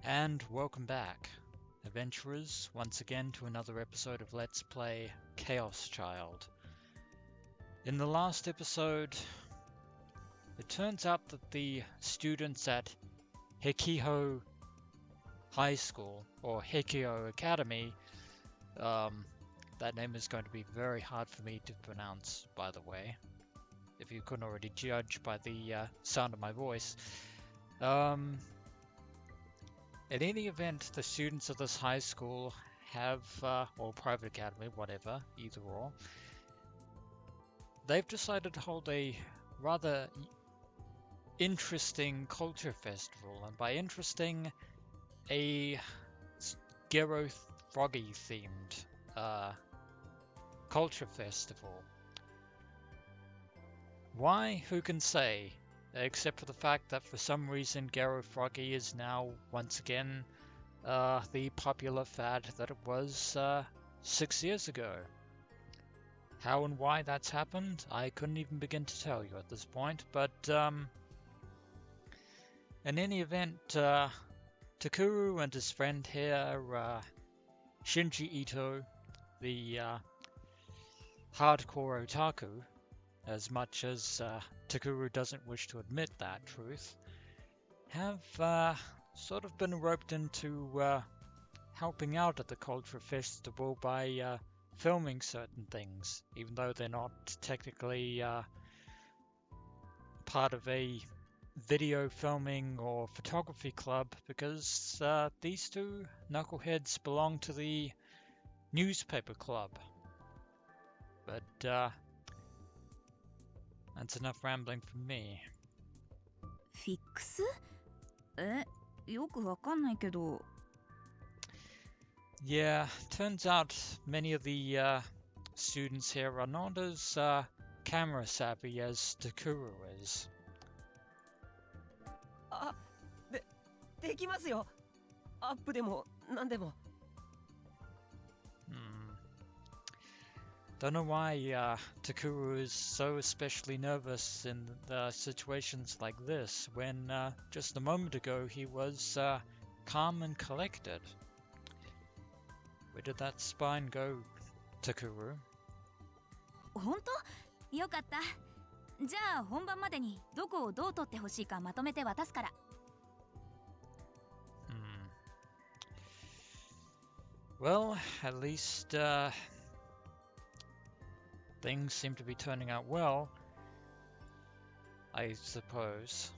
And welcome back, adventurers, once again to another episode of Let's Play ChäoS Child. In the last episode, it turns out that the students at Hekiho High School, or Hekiho Academy, that name is going to be very hard for me to pronounce, by the way, if you couldn't already judge by the sound of my voice. In any event, the students of this high school have, or private academy, whatever, either or, they've decided to hold a rather interesting culture festival, and by interesting, a Gero Froggy themed culture festival. Why? Who can say? Except for the fact that for some reason Gero Froggy is now once again the popular fad that it was 6 years ago. How and why that's happened, I couldn't even begin to tell you at this point, but in any event, Takuru and his friend here, Shinji Ito, the hardcore otaku, as much as Takuru doesn't wish to admit that truth, have sort of been roped into helping out at the Culture Festival by filming certain things, even though they're not technically part of a video filming or photography club, because these two knuckleheads belong to the newspaper club. But that's enough rambling from me. フィックス？よくわかんないけど。Yeah, turns out many of the students here are not as camera savvy as Takuru is. できますよ。アップでも何でも。Don't know why Takuru is so especially nervous in situations like this, when just a moment ago he was calm and collected. Where did that spine go, Takuru? 本当？よかった。じゃあ本番までにどこをどう撮ってほしいかまとめて渡すから。Well, at least things seem to be turning out well, I suppose.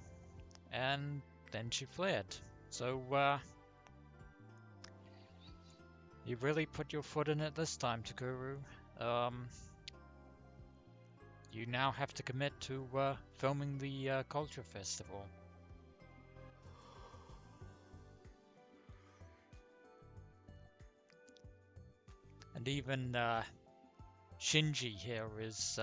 And then she fled. So, you really put your foot in it this time, Takuru. You now have to commit to filming the Culture Festival. And even Shinji here is,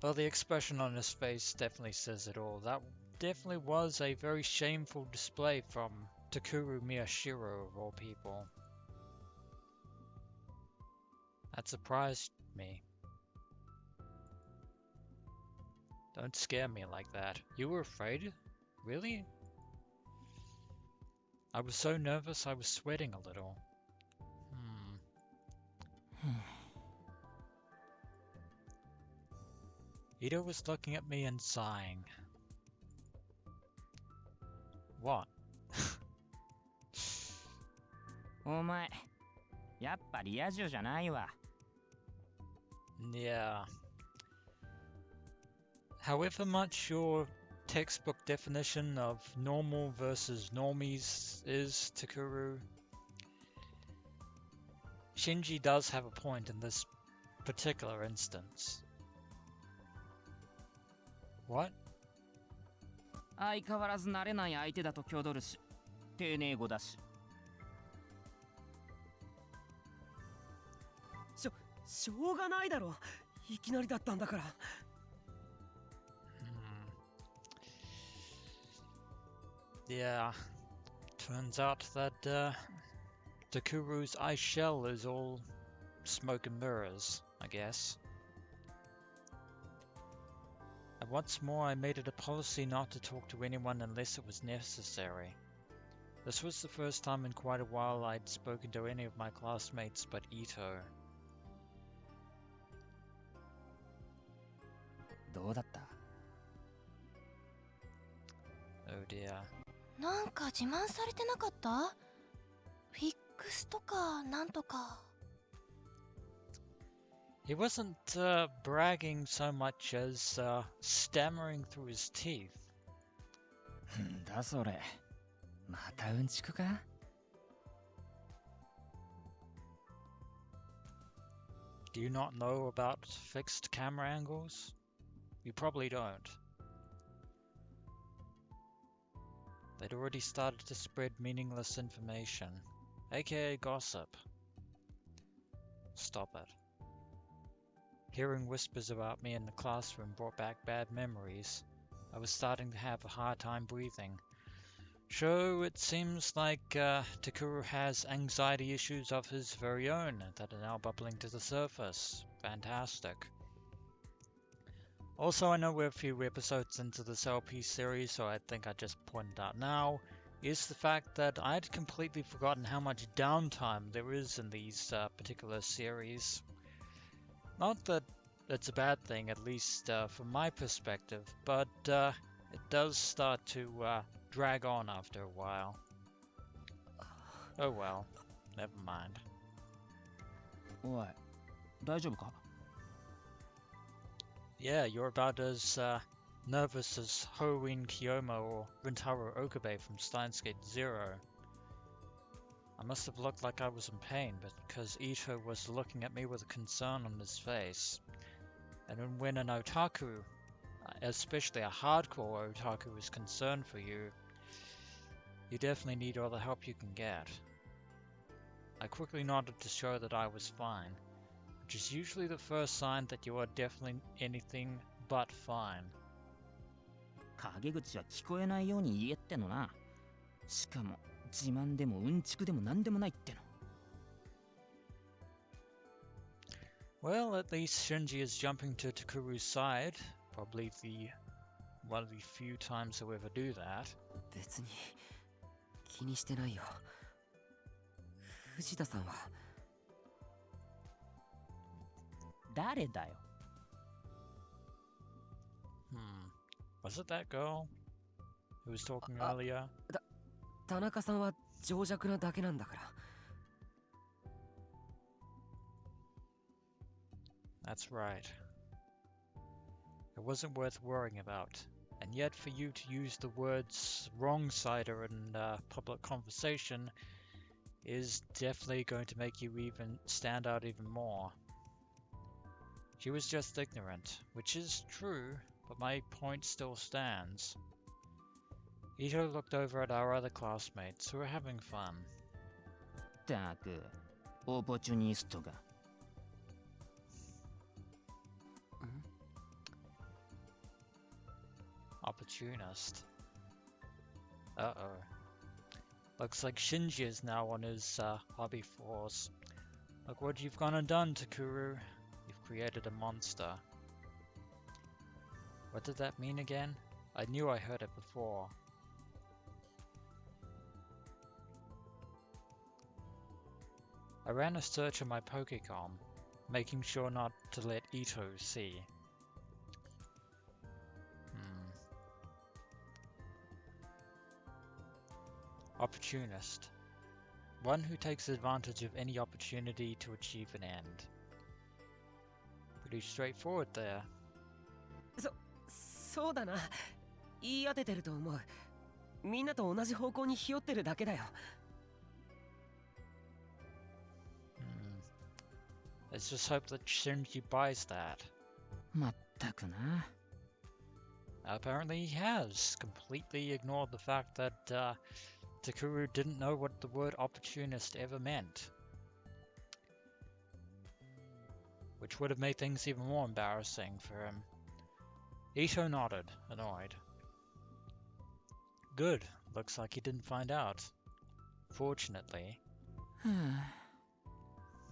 well, the expression on his face definitely says it all. That definitely was a very shameful display from Takuru Miyashiro, of all people. That surprised me. Don't scare me like that. You were afraid? Really? I was so nervous I was sweating a little. Ito was looking at me and sighing. What? お前、やっぱリア充じゃないわ。Yeah. However much your textbook definition of normal versus normies is, Takuru, Shinji does have a point in this particular instance. What? 相変わらず慣れない相手だと挙取るし、丁寧語だし。しょうがないだろ。いきなりだったんだから。Yeah, turns out that Takuru's ice shell is all smoke and mirrors, I guess. what's more, I made it a policy not to talk to anyone unless it was necessary. This was the first time in quite a while I'd spoken to any of my classmates but Ito. どうだった？ Oh dear. なんか自慢されてなかった？フィックスとかなんとか。 He wasn't bragging so much as stammering through his teeth. んだそれ。またうんちくか？ Do you not know about fixed camera angles? You probably don't. They'd already started to spread meaningless information, aka gossip. Stop it. Hearing whispers about me in the classroom brought back bad memories. I was starting to have a hard time breathing. So it seems like Takuru has anxiety issues of his very own that are now bubbling to the surface. Fantastic. Also, I know we're a few episodes into this LP series, so I think I just pointed out now, is the fact that I'd completely forgotten how much downtime there is in these particular series. Not that it's a bad thing, at least from my perspective, but it does start to drag on after a while. Oh well, never mind. おい、大丈夫か？ Yeah, you're about as nervous as Hoin Kiyomo or Rintaro Okabe from Steins Gate Zero. I must have looked like I was in pain, but because Ito was looking at me with concern on his face. And when an otaku, especially a hardcore otaku, is concerned for you, you definitely need all the help you can get. I quickly nodded to show that I was fine, which is usually the first sign that you are definitely anything but fine. 陰口は聞こえないように言えってのな。しかも自慢でもうんちくでもなんでもないっての。 Well, at least Shinji is jumping to Takuru's side. Probably one of the few times he'll ever do that. 別に気にしてないよ。藤田さんは。誰だよ。 Was it that girl who was talking earlier? 田中さんは情弱なだけなんだから。 That's right. It wasn't worth worrying about. And yet for you to use the words wrong-sider in public conversation is definitely going to make you even stand out even more. She was just ignorant, which is true, but my point still stands. Ito looked over at our other classmates who were having fun. ったく、オポチュニストが。 Opportunist. Uh-oh. Looks like Shinji is now on his hobby force. Look what you've gone and done, Takuru. You've created a monster. What did that mean again? I knew I heard it before. I ran a search on my Pokecom, making sure not to let Ito see. Opportunist. One who takes advantage of any opportunity to achieve an end. Pretty straightforward there. そうだな。言い当ててると思う。みんなと同じ方向にひよってるだけだよ。Let's just hope that Shinji buys that. まったくな。 Apparently he has completely ignored the fact that Takuru didn't know what the word opportunist ever meant. Which would have made things even more embarrassing for him. Ito nodded, annoyed. Good. Looks like he didn't find out. Fortunately.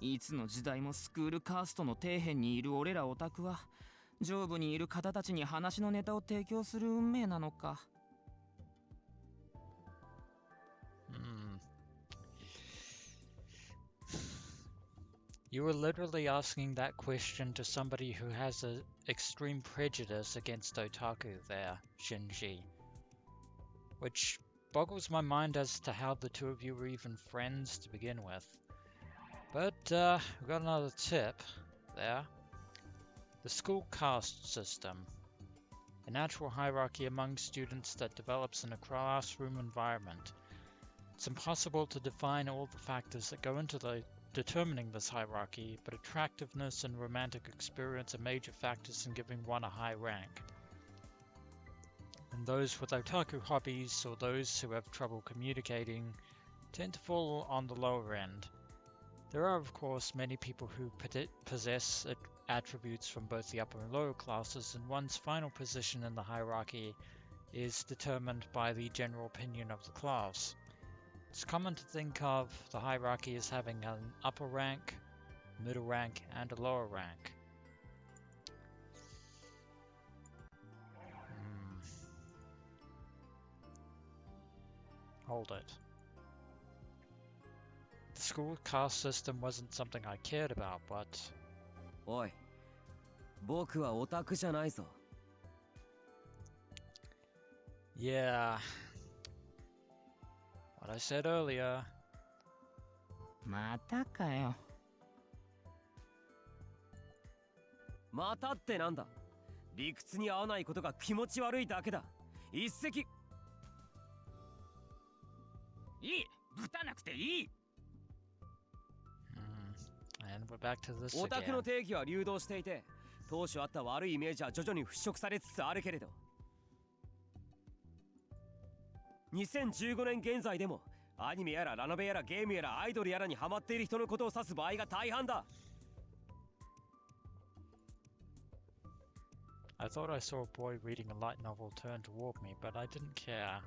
いつの時代もスクールカーストの底辺にいる俺らオタクは上部にいる方たちに話のネタを提供する運命なのか。You were literally asking that question to somebody who has an extreme prejudice against otaku there, Shinji. Which boggles my mind as to how the two of you were even friends to begin with. But we've got another tip there. The school caste system. A natural hierarchy among students that develops in a classroom environment. It's impossible to define all the factors that go into determining this hierarchy, but attractiveness and romantic experience are major factors in giving one a high rank. And those with otaku hobbies or those who have trouble communicating tend to fall on the lower end. There are, of course, many people who possess attributes from both the upper and lower classes, and one's final position in the hierarchy is determined by the general opinion of the class. It's common to think of the hierarchy as having an upper rank, middle rank, and a lower rank. Hold it. The school caste system wasn't something I cared about, but... おい、僕はオタクじゃないぞ。Yeah. What I said earlier. またかよ。またってなんだ。理屈に合わないことが気持ち悪いだけだ。一石。いい、ぶたなくていい。And we're back to this オタク again. の定義は流動していて、当初あった悪いイメージは徐々に払拭されつつあるけれど、2015年現在でもアニメやらラノベやらゲームやらアイドルやらにハマっている人のことを指す場合が大半だ。I thought I saw a boy reading a light novel turn toward me, but I didn't care.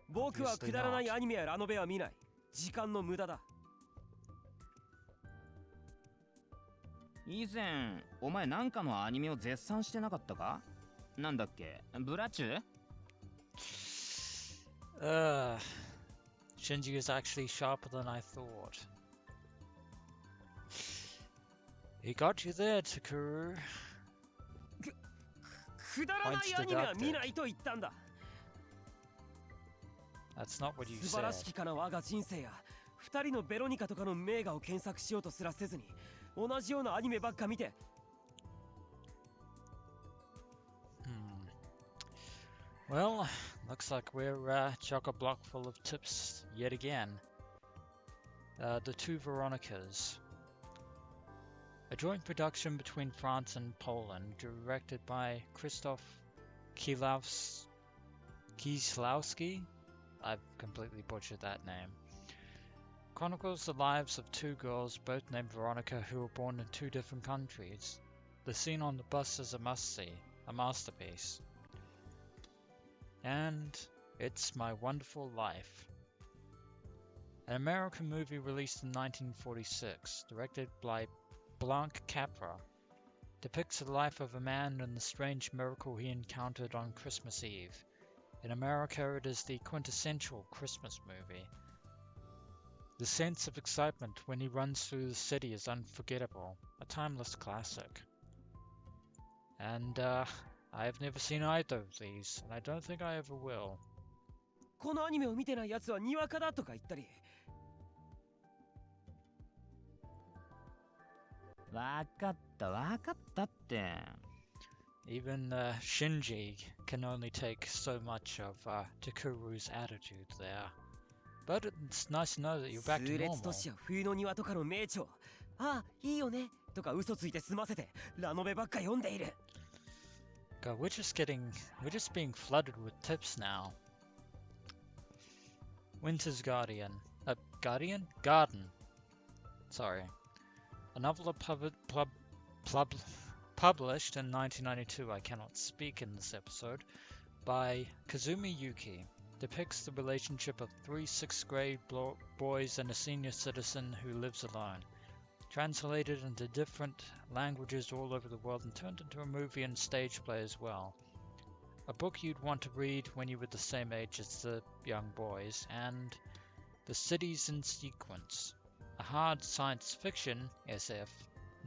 僕はくだらないアニメやラノベは見ない。時間の無駄だ。以前お前なんかのアニメを絶賛してなかったか？なんだっけ、ブラチュ？ Shinji is actually sharper than I thought. He got you there, Takuru. くだらないアニメは見ないと言ったんだ。That's not what you 素晴ら said. しきかな我が人生や、二人のベロニカとかの名画を検索しようとすらせずに、同じようなアニメばっか見て。Well, looks like we're chock-a-block full of tips yet again. The Two Veronicas. A joint production between France and Poland, directed by Krzysztof Kieslowski. I've completely butchered that name. Chronicles the lives of two girls, both named Veronica, who were born in two different countries. The scene on the bus is a must-see, a masterpiece. And It's My Wonderful Life. An American movie released in 1946, directed by Blanc Capra, depicts the life of a man and the strange miracle he encountered on Christmas Eve. In America, it is the quintessential Christmas movie. The sense of excitement when he runs through the city is unforgettable, a timeless classic. And I have never seen either of these, and I don't think I ever will. このアニメを見てないやつはにわかだとか言ったり。わかったって。Even Shinji can only take so much of Takuru's attitude there. But it's nice to know that you're back to 数列 normal. 都市や冬の庭とかの名著。ああ、いいよねとか嘘ついて済ませてラノベばっか読んでいる。God, we're just being flooded with tips now. Winter's Guardian. Garden. Sorry. A novel published in 1992, I cannot speak in this episode, by Kazumi Yuki, depicts the relationship of three sixth grade boys and a senior citizen who lives alone. translated into different languages all over the world and turned into a movie and stage play as well. A book you'd want to read when you were the same age as the young boys, and The Cities in Sequence, a hard science fiction SF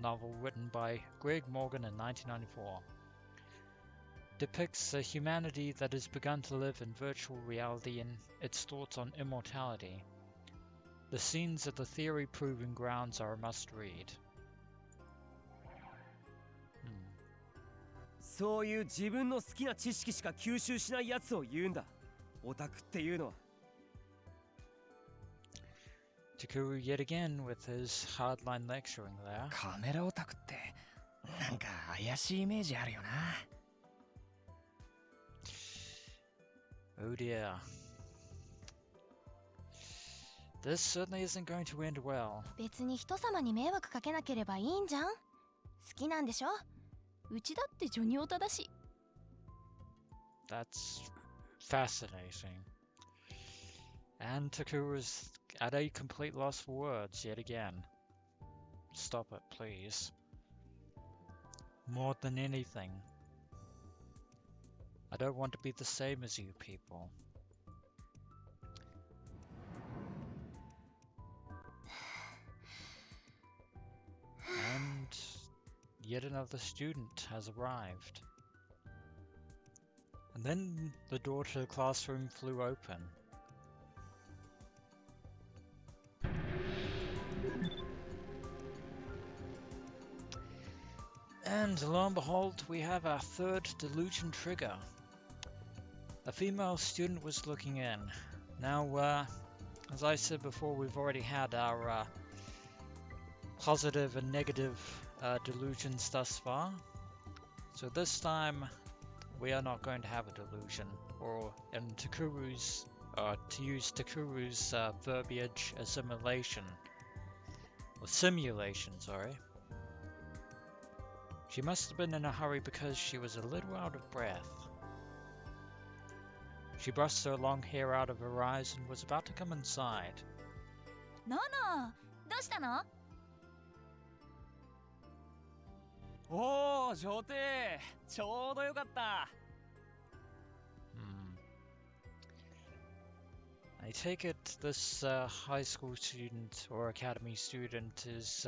novel written by Greg Morgan in 1994. Depicts a humanity that has begun to live in virtual reality and its thoughts on immortality. The scenes at the theory-proving grounds are a must-read. そういう自分の好きな知識しか吸収しないやつを言うんだ。オタクっていうのは。Takuru yet again with his hardline lecturing there. カメラオタクってなんか怪しいイメージあるよな。Oh dear. This certainly isn't going to end well. 別に人様に迷惑かけなければいいんじゃん。好きなんでしょ。うちだってジョニオタだし。That's fascinating. And Takuru's at a complete loss for words yet again. Stop it, please. More than anything, I don't want to be the same as you people. And yet another student has arrived. And then the door to the classroom flew open. And lo and behold, we have our third delusion trigger. A female student was looking in. Now, as I said before, we've already had our positive and negative delusions thus far. So this time, we are not going to have a delusion, or in Takuru's, to use Takuru's verbiage, assimilation. Or simulation, sorry. She must have been in a hurry because she was a little out of breath. She brushed her long hair out of her eyes and was about to come inside. Nono, どうしたの? おお、女帝、ちょうどよかった。I take it this high school student or academy student is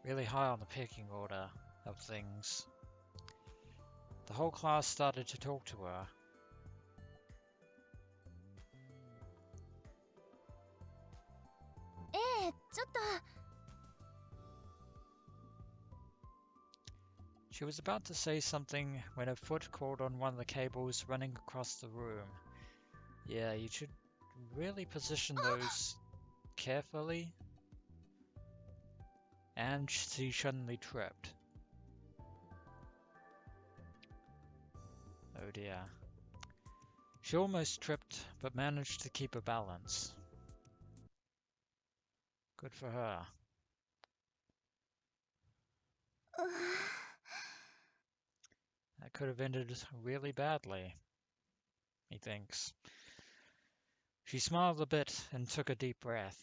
really high on the pecking order of things. The whole class started to talk to her. She was about to say something when her foot caught on one of the cables running across the room. Yeah, you should really position those carefully. And she suddenly tripped. Oh dear. She almost tripped, but managed to keep her balance. Good for her. That could have ended really badly, he thinks. She smiled a bit and took a deep breath.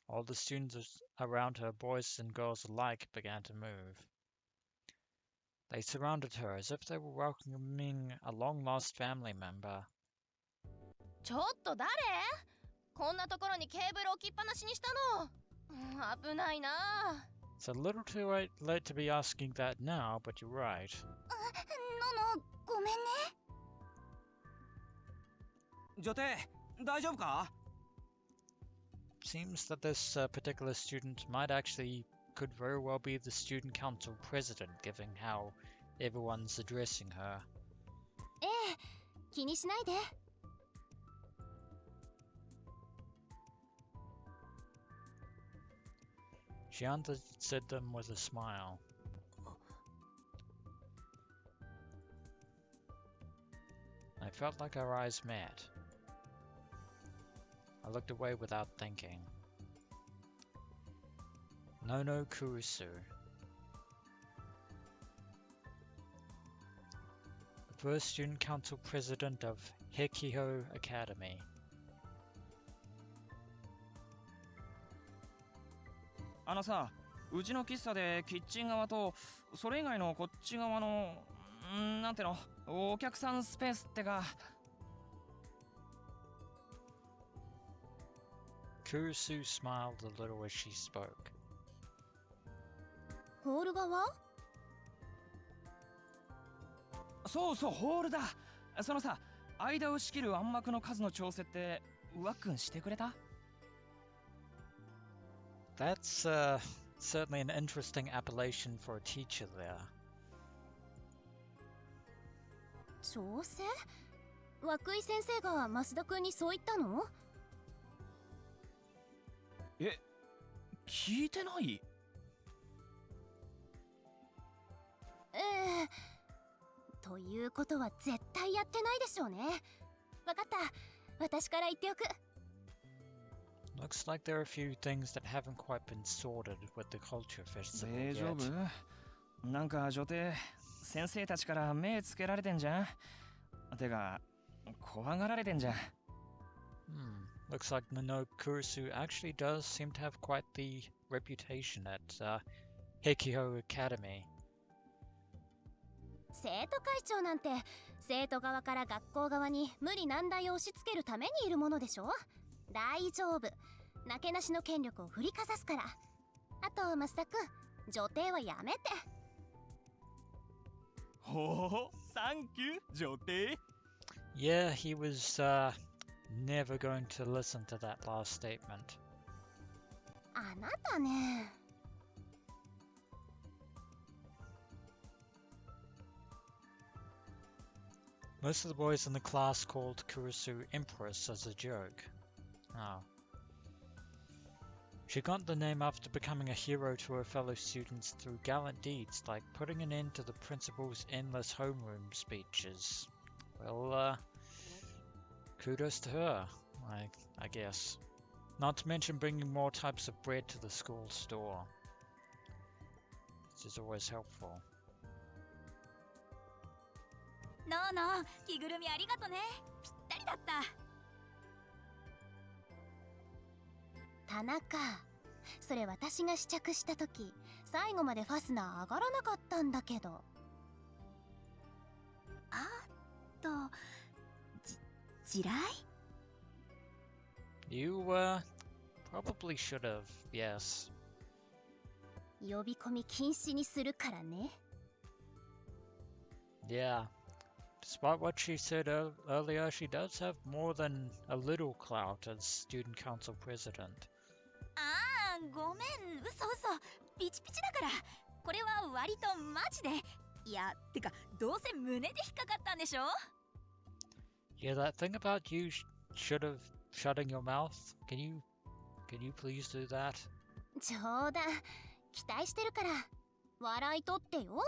All the students around her, boys and girls alike, began to move. They surrounded her as if they were welcoming a long-lost family member. ちょっと誰？こんなところにケーブル置きっぱなしにしたの。危ないな。It's a little too late to be asking that now, but you're right. ノノ、ごめんね。女帝、大丈夫か? Seems that this particular student could very well be the student council president, given how everyone's addressing her. ええ、気にしないで。She answered them with a smile. I felt like our eyes met. I looked away without thinking. Nono Kurusu. The first student council president of Hekiho Academy. あのさ、うちの喫茶でキッチン側とそれ以外のこっち側のなんてのお客さんスペースってか。Kurusu smiled a little as she spoke. ホール側？そうそう、ホールだ。そのさ、間を仕切る暗幕の数の調整ってワックンしてくれた？ That's certainly an interesting appellation for a teacher there. 調整？涌井先生が増田くんにそう言ったの？え、聞いてない？ええ。ということは絶対やってないでしょうね。わかった。私から言っておく。Looks like there are a few things that haven't quite been sorted with the culture festival 大丈 yet. 夫？なんか女帝、先生たちから目つけられてんじゃん。てか、怖がられてんじゃん。Looks like Nono Kurusu actually does seem to have quite the reputation at Heikyo Academy. 生徒会長なんて生徒側から学校側に無理難題を押し付けるためにいるものでしょ。大丈夫。なけなしの権力を振りかざすから。あと増田くん、女帝はやめて。ほほ、サンキュー、女帝。Yeah, he was never going to listen to that last statement. あなたね。Most of the boys in the class called Kurusu Empress as a joke. Oh. She got the name after becoming a hero to her fellow students through gallant deeds like putting an end to the principal's endless homeroom speeches. Well, kudos to her, I guess. Not to mention bringing more types of bread to the school store. This is always helpful. ノーノー、着ぐるみありがとね。ぴったりだった。田中、それ私が試着した時、最後までファスナー上がらなかったんだけど。あと、地雷？ You, probably should have, yes. 呼び込み禁止にするからね。Yeah. Despite what she said earlier, she does have more than a little clout as student council president. ああ、ごめん、嘘。ピチピチだから。これは割とマジで。いや、てか、どうせ胸で引っかかったんでしょ？ Yeah, that thing about you should have shutting your mouth. Can you please do that? 冗談。期待してるから。笑い取ってよ。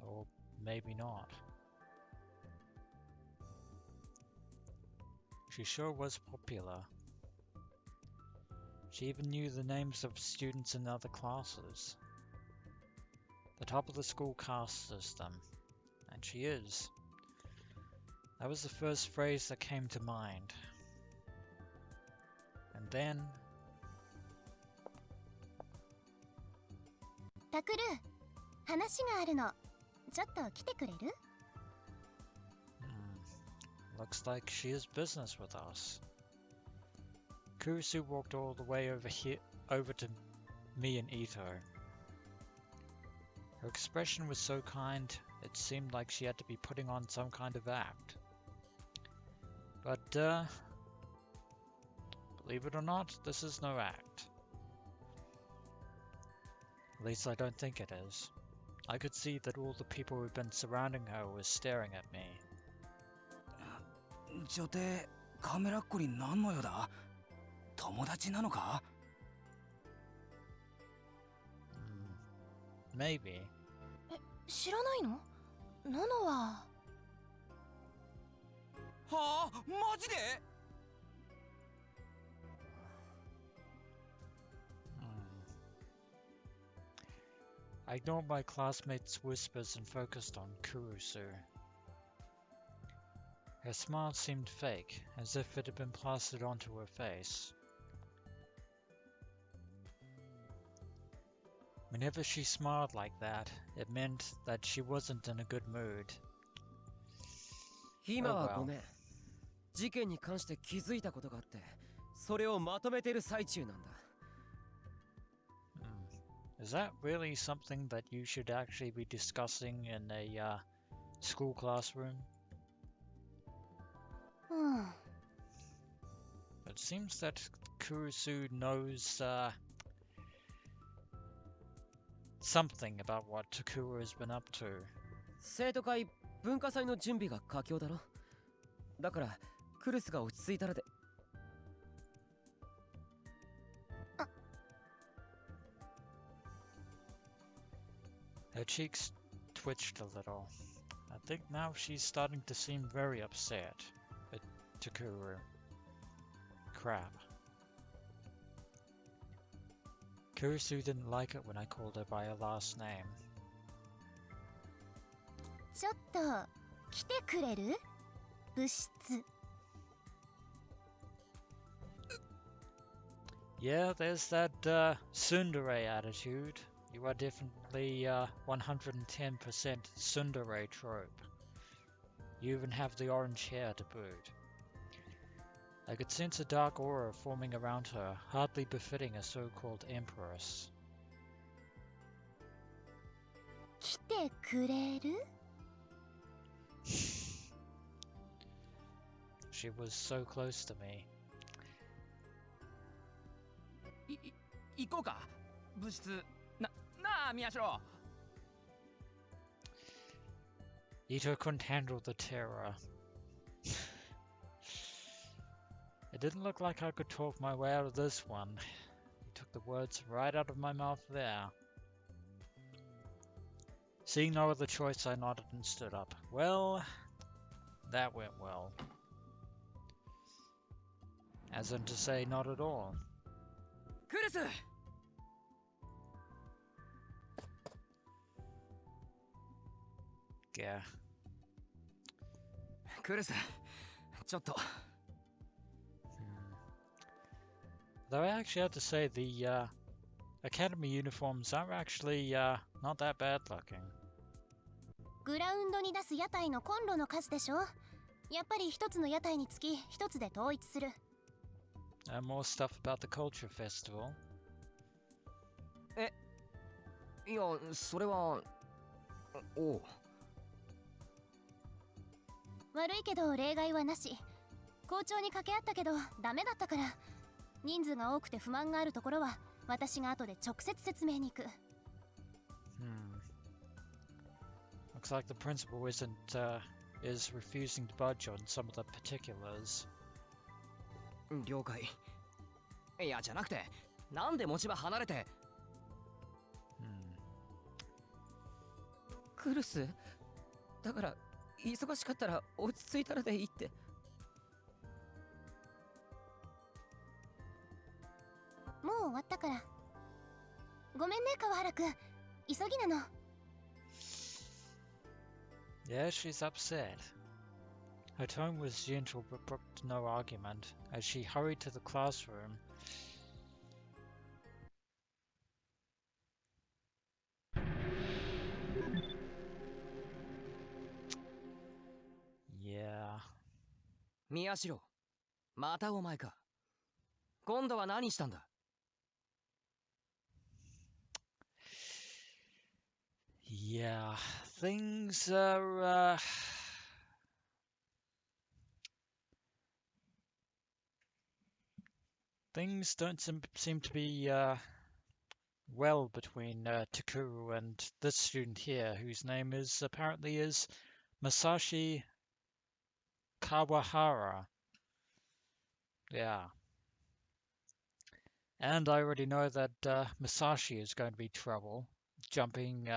Or maybe not. She sure was popular. She even knew the names of students in other classes. The top of the school caste system. And she is. That was the first phrase that came to mind. And then... タクル、話があるの。ちょっと来てくれる？ Looks like she has business with us. Kurusu walked all the way over to me and Ito. Her expression was so kind, it seemed like she had to be putting on some kind of act. But, believe it or not, this is no act. At least I don't think it is. I could see that all the people who'd been surrounding her were staring at me. 女帝、カメラっ子に何の用だ？友達なのか？ Maybe. 知らないの？ノノは。はあ、マジで？I ignored my classmates' whispers and focused on Kurusu. Her smile seemed fake, as if it had been plastered onto her face. Whenever she smiled like that, it meant that she wasn't in a good mood. 今 Oh は well. ごめん。事件に関して気づいたことがあって、それをまとめてる最中なんだ。Is that really something that you should actually be discussing in a school classroom? うん。 It seems that Kurusu knows something about what Takuru has been up to. 生徒会文化祭の準備が佳境だろ。だからクルスが落ち着いたらで。Her cheeks twitched a little. I think now she's starting to seem very upset at Takuru. Crap. Kurusu didn't like it when I called her by her last name. ちょっと来てくれる？物質。Yeah, there's that tsundere attitude. You are definitely 110% tsundere trope. You even have the orange hair to boot. I could sense a dark aura forming around her, hardly befitting a so-called Empress. 来てくれる？ She was so close to me. 行こうか物質なあ宮代 Ito couldn't handle the terror. It didn't look like I could talk my way out of this one. He took the words right out of my mouth there. Seeing no other choice, I nodded and stood up. Well, that went well. As in to say, not at all. クルス Yeah. クルスちょっと Though I actually have to say the academy uniforms are actually not that bad looking. グラウンドに出す屋台のコンロの数でしょ。やっぱり一つの屋台につき一つで統一する。More stuff about the culture festival. いやそれはおう。悪いけど例外はなし。校長に掛け合ったけどダメだったから。人数が多くて不満があるところは私が後で直接説明に行く。Looks like the principal is refusing to budge on some of the particulars. 了解。いやじゃなくてなんで持ち場離れて。クルスだから忙しかったら落ち着いたらでいいって。もう終わったから。ごめんね川原くん。急ぎなの。Yeah, she's upset. Her tone was gentle but brooked no argument as she hurried to the classroom. Yeah. 宮代またお前か。今度は何したんだ。Yeah, things are things don't seem to be well between Takuru and this student here, whose name is apparently is Masashi Kawahara. Yeah. And I already know that Masashi is going to be trouble, jumping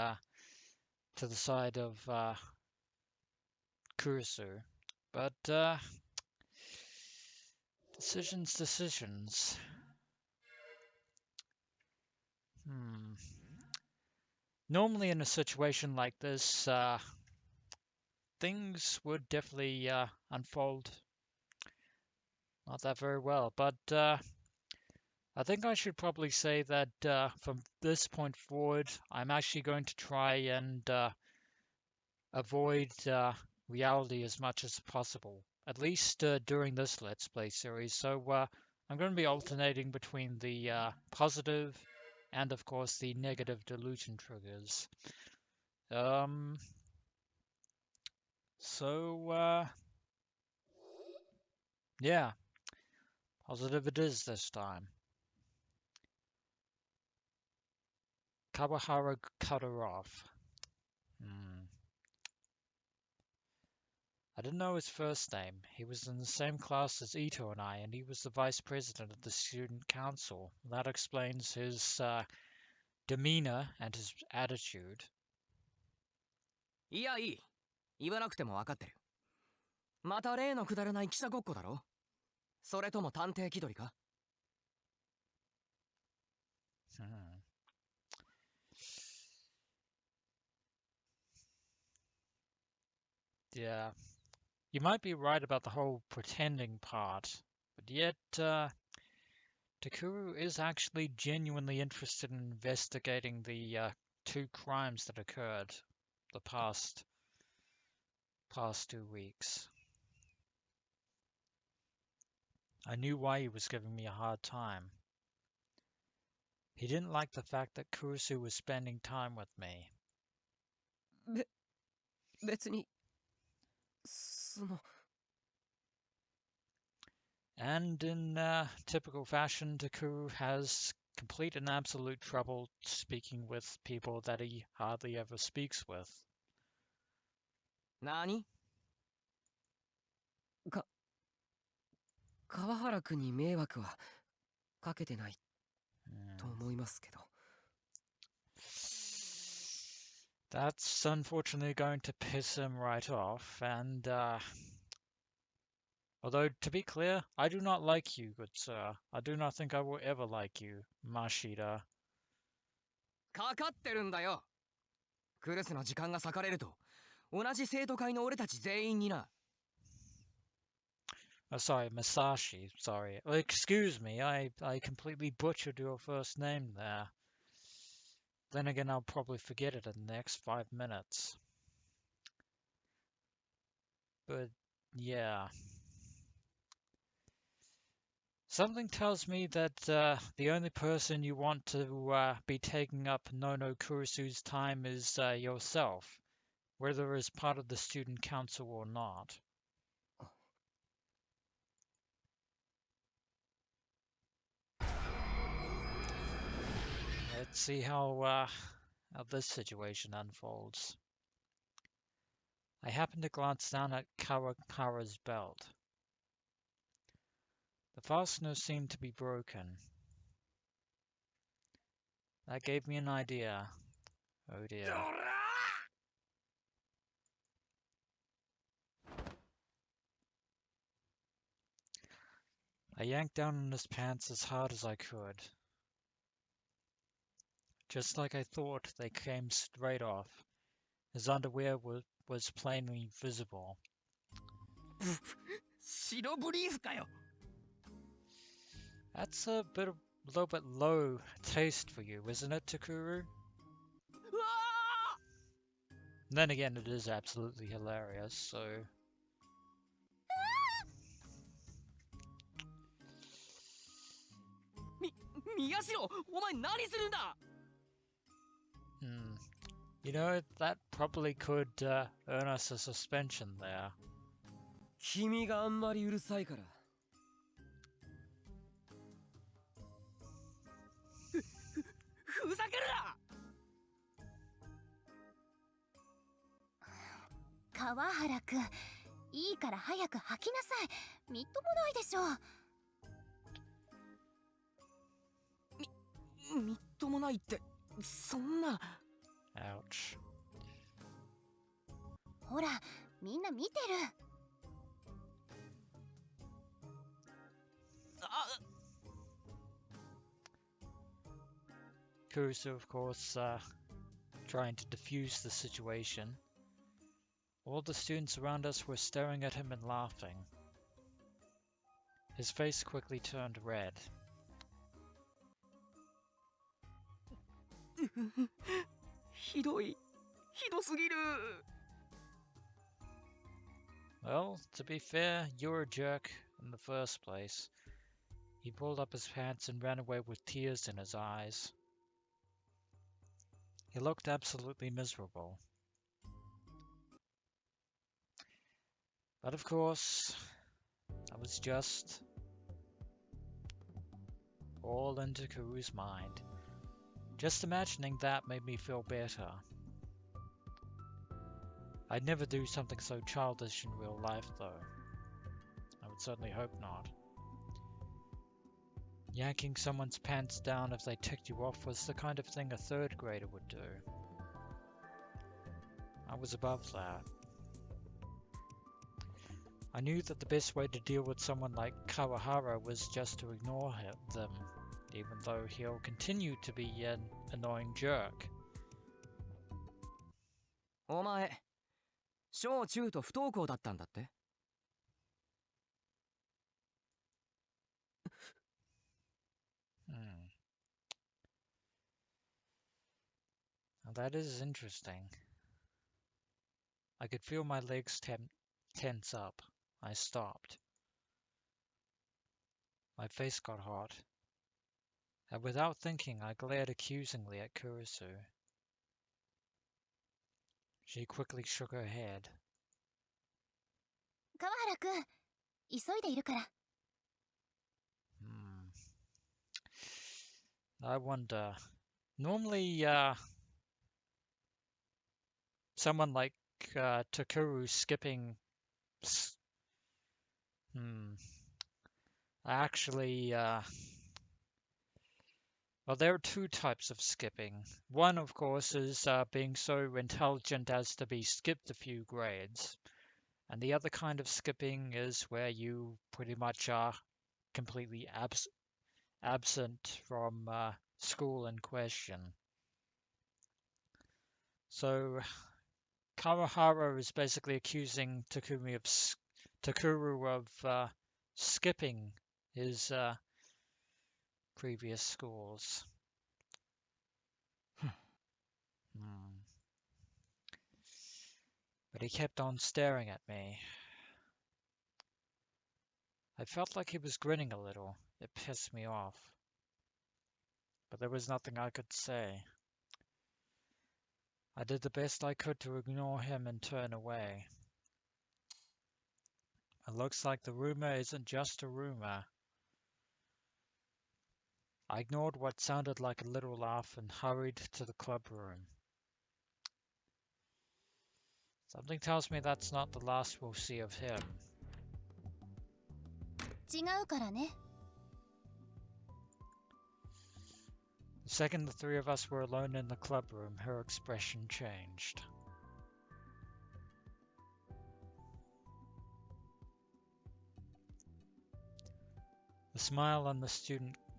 to the side of Kurusu. But decisions. Normally in a situation like this, things would definitely unfold not that very well. But I think I should probably say that from this point forward, I'm actually going to try and avoid reality as much as possible, at least during this Let's Play series. So I'm going to be alternating between the positive and, of course, the negative delusion triggers. So yeah, positive it is this time. Kawahara cut her off. I didn't know his first name. He was in the same class as Ito and I, and he was the vice president of the student council. That explains his demeanor and his attitude. いやいい。言わなくても分かってる。また例のくだらない記者ごっこだろ。それとも探偵気取りか。Yeah, you might be right about the whole pretending part, but yet Takuru is actually genuinely interested in investigating the two crimes that occurred the past 2 weeks. I knew why he was giving me a hard time. He didn't like the fact that Kurusu was spending time with me. 別にその And in typical fashion, Takuru has complete and absolute trouble speaking with people that he hardly ever speaks with. 何？川原君に迷惑はかけてないと思いますけど。That's unfortunately going to piss him right off, and although, to be clear, I do not like you, good sir. I do not think I will ever like you, Mashida. かかってるんだよ。クルスの時間が割かれると、同じ生徒会の俺たち全員にな。Oh, sorry, Masashi, sorry. Excuse me, I completely butchered your first name there. Then again, I'll probably forget it in the next 5 minutes. But, yeah. Something tells me that the only person you want to be taking up Nono Kurusu's time is yourself, whether as part of the student council or not. Let's see how this situation unfolds. I happened to glance down at Kawakara's belt. The fastener seemed to be broken. That gave me an idea. Oh dear. I yanked down on his pants as hard as I could. Just like I thought, they came straight off. His underwear was plainly visible. 白ブリーフかよ。 That's a little bit low taste for you, isn't it, Takuru? And then again, it is absolutely hilarious, so... Miyashiro, お前何するんだ? You know, that probably could earn us a suspension there. 君があんまりうるさいから。ふざけるな! 川原くん、いいから早く吐きなさい。みっともないでしょ。みっともないって、そんな。Ouch. ほら、みんな見てる。Kurusu, of course, trying to defuse the situation. All the students around us were staring at him and laughing. His face quickly turned red. ひどい。ひどすぎる。 Well, to be fair, you're a jerk in the first place. He pulled up his pants and ran away with tears in his eyes. He looked absolutely miserable. But of course, I was just all in Takuru's mind. Just imagining that made me feel better. I'd never do something so childish in real life, though. I would certainly hope not. Yanking someone's pants down if they ticked you off was the kind of thing a third grader would do. I was above that. I knew that the best way to deal with someone like Kawahara was just to ignore them, even though he'll continue to be an annoying jerk. お前、小中と不登校だったんだって？ Now that is interesting. I could feel my legs tense up. I stopped. My face got hot. And without thinking, I glared accusingly at Kurusu. She quickly shook her head. 川原くん、急いでいるから。I wonder. Normally, someone like Takuru skipping. Actually, well, there are two types of skipping. One, of course, is being so intelligent as to be skipped a few grades. And the other kind of skipping is where you pretty much are completely absent from school in question. So Kawahara is basically accusing Takuru of skipping his previous schools. But he kept on staring at me. I felt like he was grinning a little. It pissed me off. But there was nothing I could say. I did the best I could to ignore him and turn away. It looks like the rumor isn't just a rumor. I ignored what sounded like a little laugh and hurried to the club room. Something tells me that's not the last we'll see of him. 違うからね。 The second the three of us were alone in the club room, her expression changed. The smile on the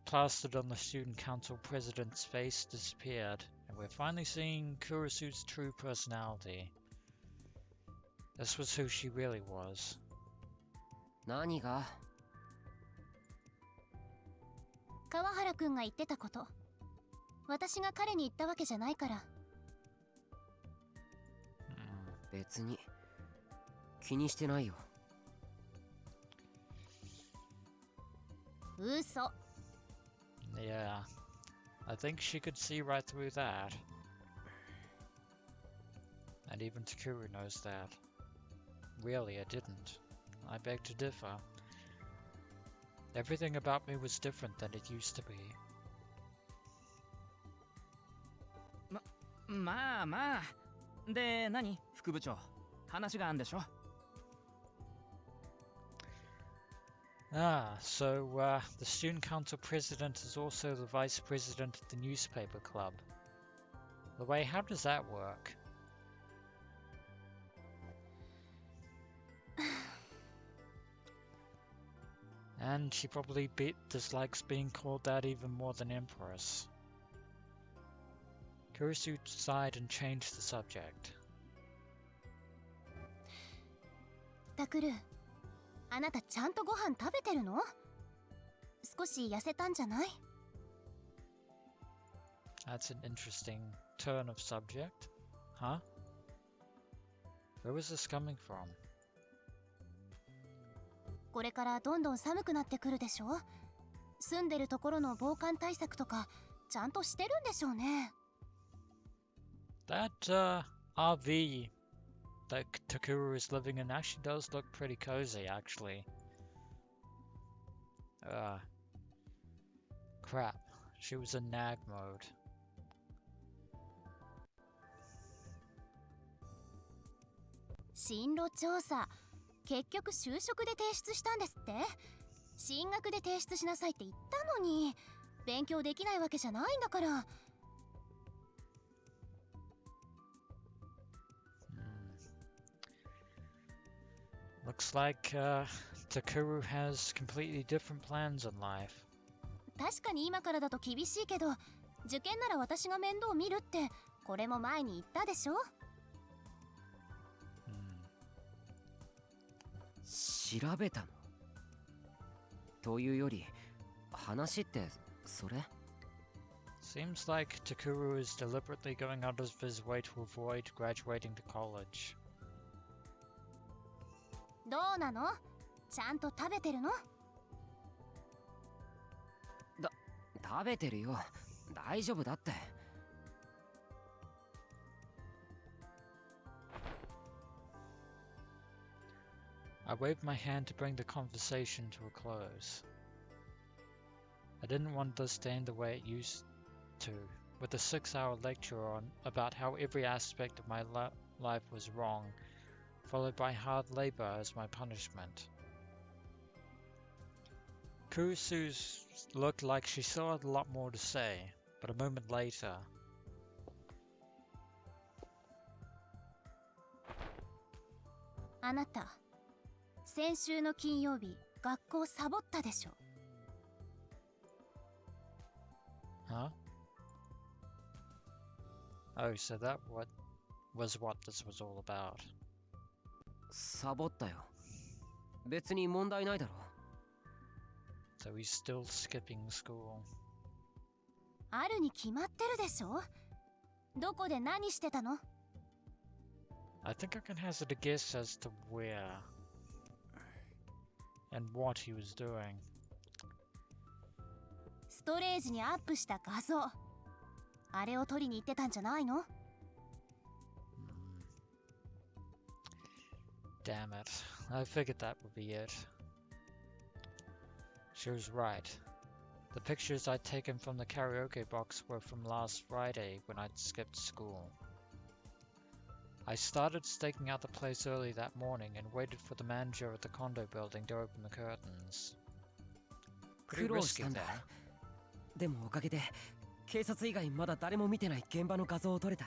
plastered on the student council president's face disappeared, and we're finally seeing Kurusu's true personality. This was who she really was. 何が？川原くんが言ってたこと。私が彼に言ったわけじゃないから。別に気にしてないよ。嘘。Yeah, I think she could see right through that. And even Takuru knows that. Really, I didn't. I beg to differ. Everything about me was different than it used to be. まあまあ。で、何？副部長。話があんでしょ？ So the student council president is also the vice president of the newspaper club. The way, how does that work? And she probably dislikes being called that even more than Empress. Kurusu sighed and changed the subject. タクル、あなたちゃんとご飯食べてるの？少し痩せたんじゃない？ That's an interesting turn of subject. Huh? Where was this coming from? これからどんどん寒くなってくるでしょ。住んでるところの防寒対策とかちゃんとしてるんでしょうね。That RV that Takuru is living in actually does look pretty cozy, actually. Crap. She was in nag mode. 進路調査、結局就職で提出したんですって。進学で提出しなさいって言ったのに、勉強できないわけじゃないんだから。Looks like Takuru has completely different plans in life. 確かに今からだと厳しいけど、受験なら私が面倒見るってこれも前に言ったでしょ。調べたのというより、話ってそれ Seems like Takuru is deliberately going out of his way to avoid graduating to college. どうなの？ちゃんと食べてるの？食べてるよ。大丈夫だって。I waved my hand to bring the conversation to a close. I didn't want this to end the way it used to, with a 6-hour lecture on about how every aspect of my life was wrong, followed by hard labor as my punishment. Kurusu looked like she still had a lot more to say, but a moment later... あなた、先週の金曜日、学校サボったでしょ。Huh? Oh, so that was what this was all about. サボったよ。別に問題ないだろ。So he's still skipping school. あるに決まってるでしょ。どこで何してたの？ I think I can hazard a guess as to where and what he was doing. ストレージにアップした画像。あれを撮りに行ってたんじゃないの？ Damn it. I figured that would be it. She was right. The pictures I'd taken from the karaoke box were from last Friday when I'd skipped school. I started staking out the place early that morning and waited for the manager of the condo building to open the curtains. Pretty 苦労し risky たんだ。 there. でもおかげで警察以外まだ誰も見てない現場の画像を撮れた。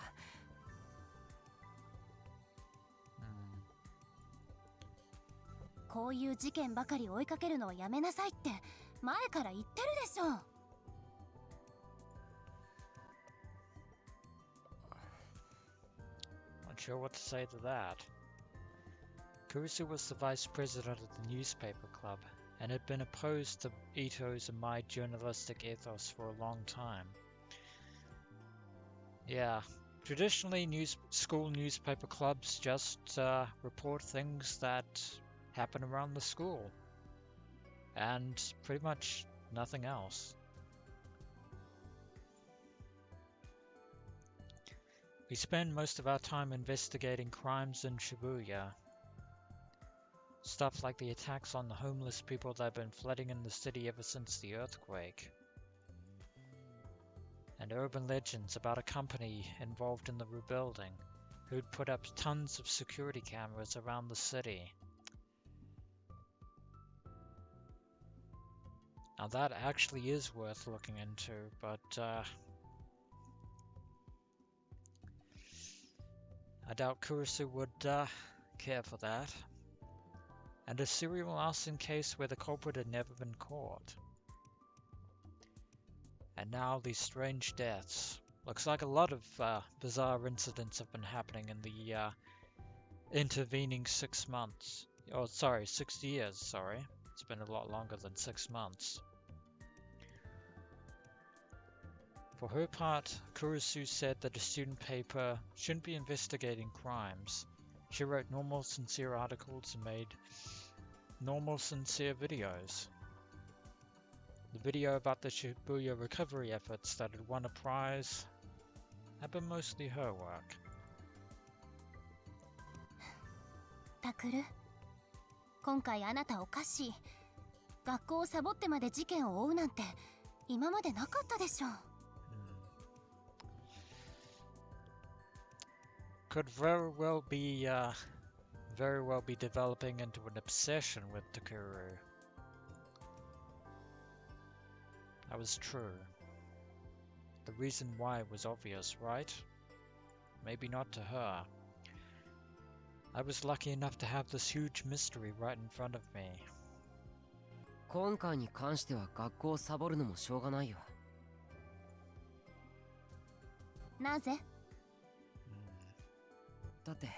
こういう事件ばかり追いかけるのはやめなさいって前から言ってるでしょ。Not sure what to say to that. Kurusu was the vice president of the newspaper club and had been opposed to Ito's and my journalistic ethos for a long time. Yeah, traditionally school newspaper clubs just report things that happen around the school and pretty much nothing else. We spend most of our time investigating crimes in Shibuya. Stuff like the attacks on the homeless people that have been flooding in the city ever since the earthquake. And urban legends about a company involved in the rebuilding who'd put up tons of security cameras around the city. Now that actually is worth looking into, but I doubt Kurusu would care for that. And a serial arson case where the culprit had never been caught. And now these strange deaths. Looks like a lot of bizarre incidents have been happening in the intervening 6 months. Oh, sorry, 6 years, sorry. It's been a lot longer than 6 months. For her part, Kurusu said that a student paper shouldn't be investigating crimes. She wrote normal, sincere articles and made normal, sincere videos. The video about the Shibuya recovery efforts that had won a prize had been mostly her work. タクル、今回あなたおかしい。学校をサボってまで事件を追うなんて今までなかったでしょ。Could very well be developing into an obsession with Takuru. That was true. The reason why was obvious, right? Maybe not to her. I was lucky enough to have this huge mystery right in front of me. 今回に関しては学校をサボるのもしょうがないよ。なぜ？だって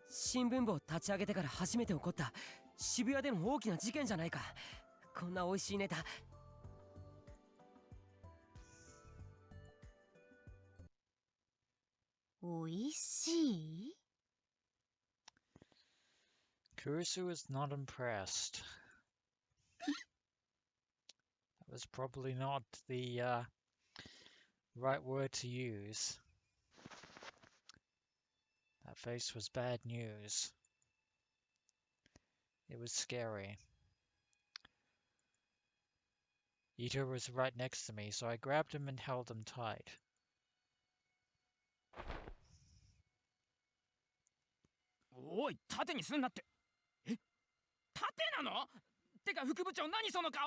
新聞部を立ち上げてから初めて起こった渋谷での大きな事件じゃないか。こんな美味しいネタ。おいしい？ Kurusu is not impressed. That was probably not the right word to use. That face was bad news. It was scary. Ito was right next to me, so I grabbed him and held him tight. おい、縦にすんなって。え、縦なの？てか副部長、何その顔？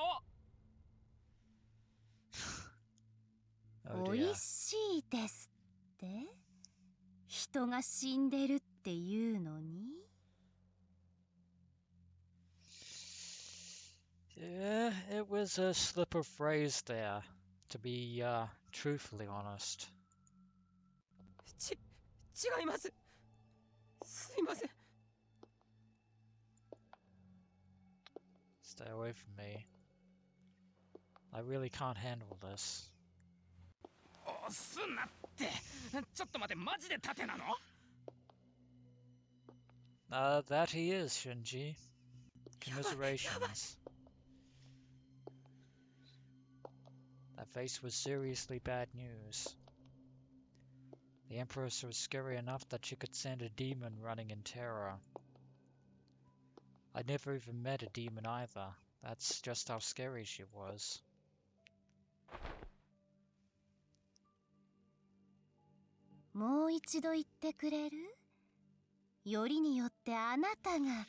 Oh おい dear. しいですって？人が死んでるっていうのに？ Yeah, it was a slip of phrase there, to be truthfully honest. 違います。すいません。 Stay away from me. I really can't handle this. おすんなって。ちょっと待って、マジで縦なの？ That he is, Shinji. Commiserations. That face was seriously bad news. The Empress was scary enough that she could send a demon running in terror. I never even met a demon either. That's just how scary she was. もう一度言ってくれる？よりによってあなたが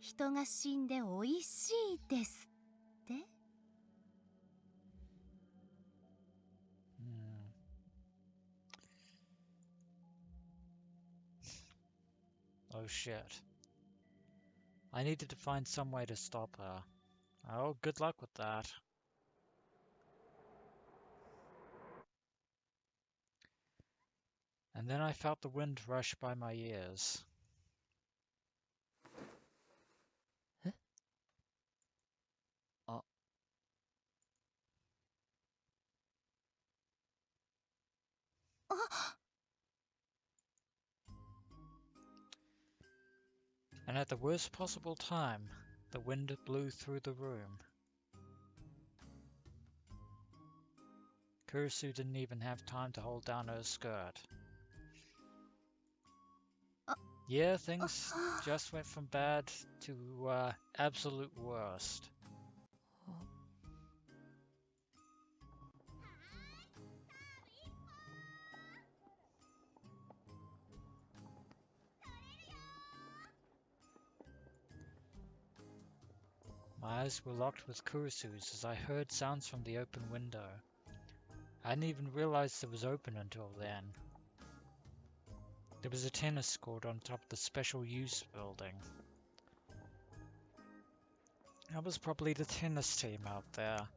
人が死んでおいしいですって？ Oh shit. I needed to find some way to stop her. Oh, good luck with that. And then I felt the wind rush by my ears. あ。 And at the worst possible time, the wind blew through the room. Kurusu didn't even have time to hold down her skirt. Yeah, things just went from bad to absolute worst. My eyes were locked with Kurusu's as I heard sounds from the open window. I hadn't even realized it was open until then. There was a tennis court on top of the special use building. That was probably the tennis team out there.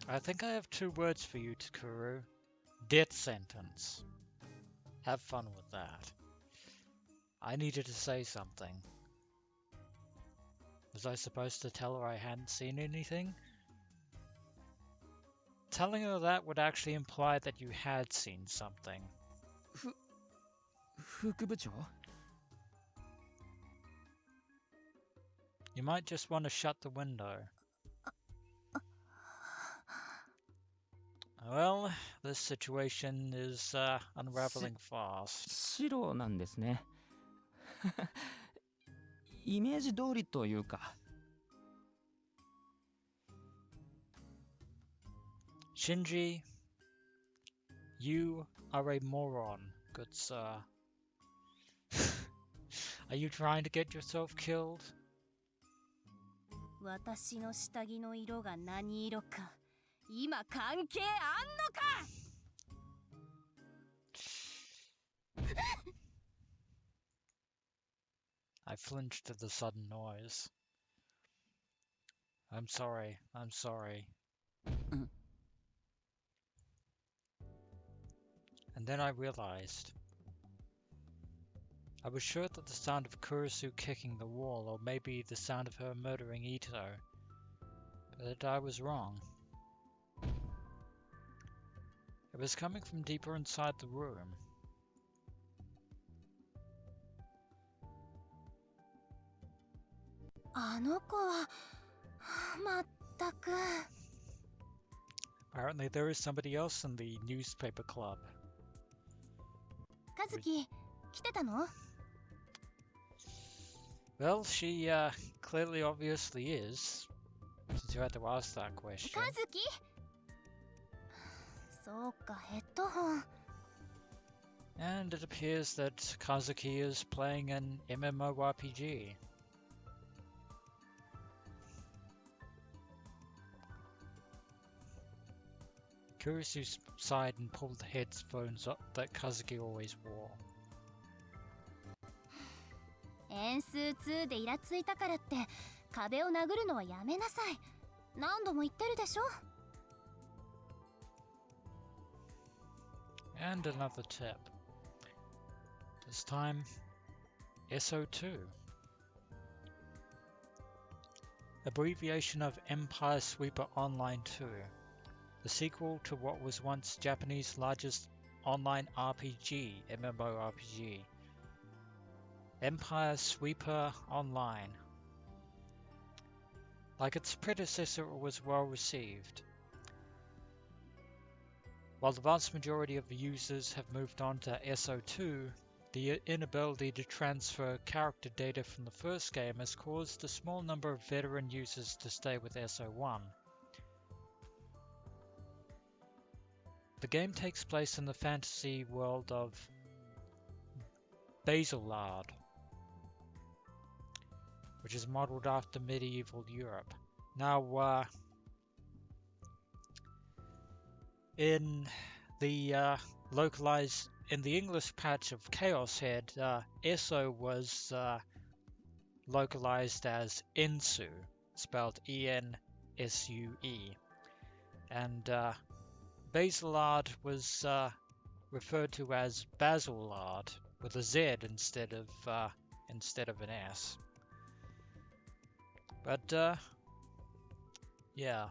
I think I have two words for you, Takuru. Death sentence. Have fun with that. I needed to say something. Was I supposed to tell her I hadn't seen anything? Telling her that would actually imply that you had seen something. 副部長 You might just want to shut the window. Well, this situation is unraveling fast. 白なんですね。イメージ通りというか。Shinji, you are a moron, good sir. Are you trying to get yourself killed? 私の下着の色が何色か今関係あんのか I flinched at the sudden noise. I'm sorry, I'm sorry. And then I realized. I was sure that the sound of Kurusu kicking the wall, or maybe the sound of her murdering Ito, but I was wrong. It was coming from deeper inside the room. Apparently there is somebody else in the newspaper club. 和樹来てたの？ Well, she clearly obviously is, since you had to ask that question. 和樹そうか、ヘッドホン。 And it appears that Kazuki is playing an MMORPG. Kurusu sighed and pulled the headphones up that Kazuki always wore. 円数2でイラついたからって壁を殴るのはやめなさい。何度も言ってるでしょ。 And another tip. This time, SO2. Abbreviation of Empire Sweeper Online 2. The sequel to what was once Japanese largest online RPG, MMORPG. Empire Sweeper Online. Like its predecessor, it was well received. While the vast majority of the users have moved on to SO2, the inability to transfer character data from the first game has caused a small number of veteran users to stay with SO1. The game takes place in the fantasy world of Basilard, which is modeled after medieval Europe. Now, in the English patch of ChäoS Head, ESO was localized as Ensu, spelled E-N-S-U-E, and Basilard was referred to as Basilard with a Z instead of an S. But yeah.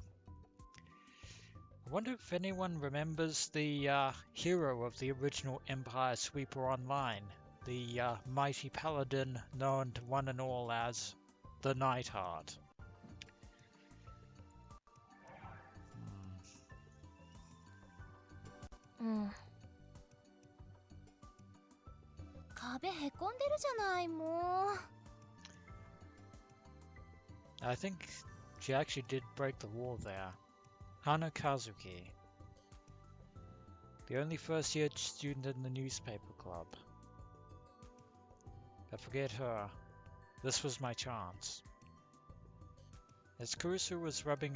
I wonder if anyone remembers the hero of the original Empire Sweeper Online, the mighty paladin known to one and all as the Nightheart. 壁へこんでるじゃない、もう。 I think she actually did break the wall there. Hana Kazuki, the only first-year student in the newspaper club. But forget her. This was my chance. As Kurusu was rubbing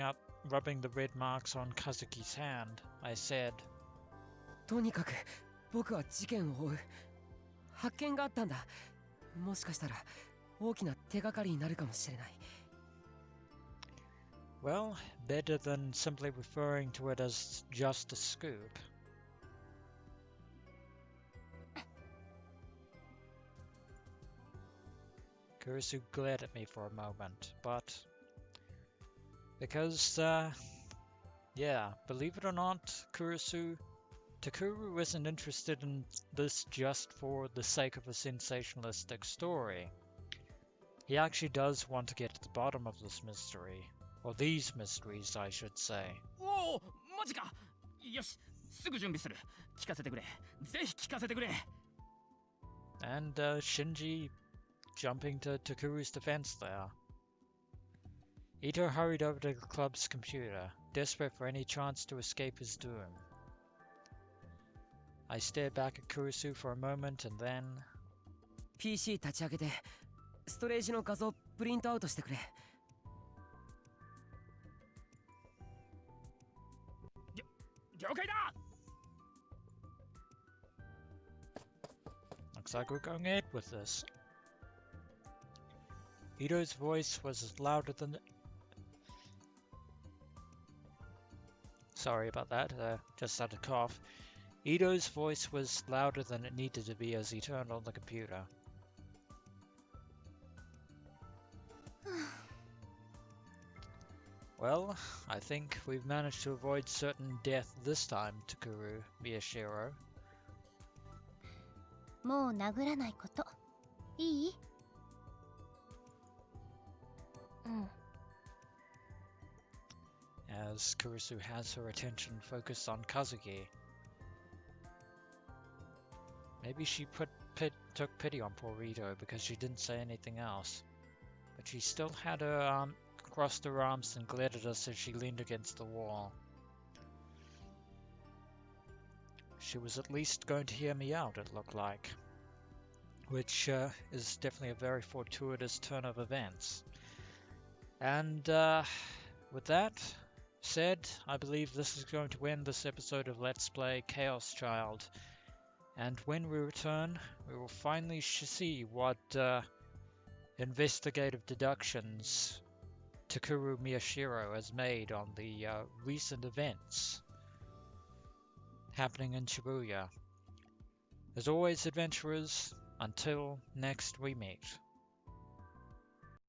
the red marks on Kazuki's hand, I said, とにかく僕は事件を追う。発見があったんだ。もしかしたら大きな手がかりになるかもしれない。 Well, better than simply referring to it as just a scoop. Kurusu glared at me for a moment, but because, yeah, believe it or not, Takuru isn't interested in this just for the sake of a sensationalistic story. He actually does want to get to the bottom of this mystery. Or these mysteries, I should say. おお、マジか。よし、すぐ準備する。聞かせてくれ。ぜひ聞かせてくれ。And Shinji jumping to Takuru's defense there. Ito hurried over to the club's computer, desperate for any chance to escape his doom. I stared back at Kurusu for a moment and then... PC 立ち上げてストレージの画像プリントアウトしてくれ。了解だ。 Looks like we're going ahead with this. Ito's voice was louder than... Sorry about that, just had a cough. Ito's voice was louder than it needed to be as he turned on the computer. Well, I think we've managed to avoid certain death this time, Takuru, Miyashiro. もう殴らないこといい？うん。 As Kurusu has her attention focused on Kazuki. Maybe she took pity on poor Ito because she didn't say anything else. But she still had her crossed her arms and glared at us as she leaned against the wall. She was at least going to hear me out, it looked like. Which is definitely a very fortuitous turn of events. And with that said, I believe this is going to end this episode of Let's Play ChäoS Child. And when we return, we will finally see what investigative deductions Takuru Miyashiro has made on the recent events happening in Shibuya. As always, adventurers, until next we meet.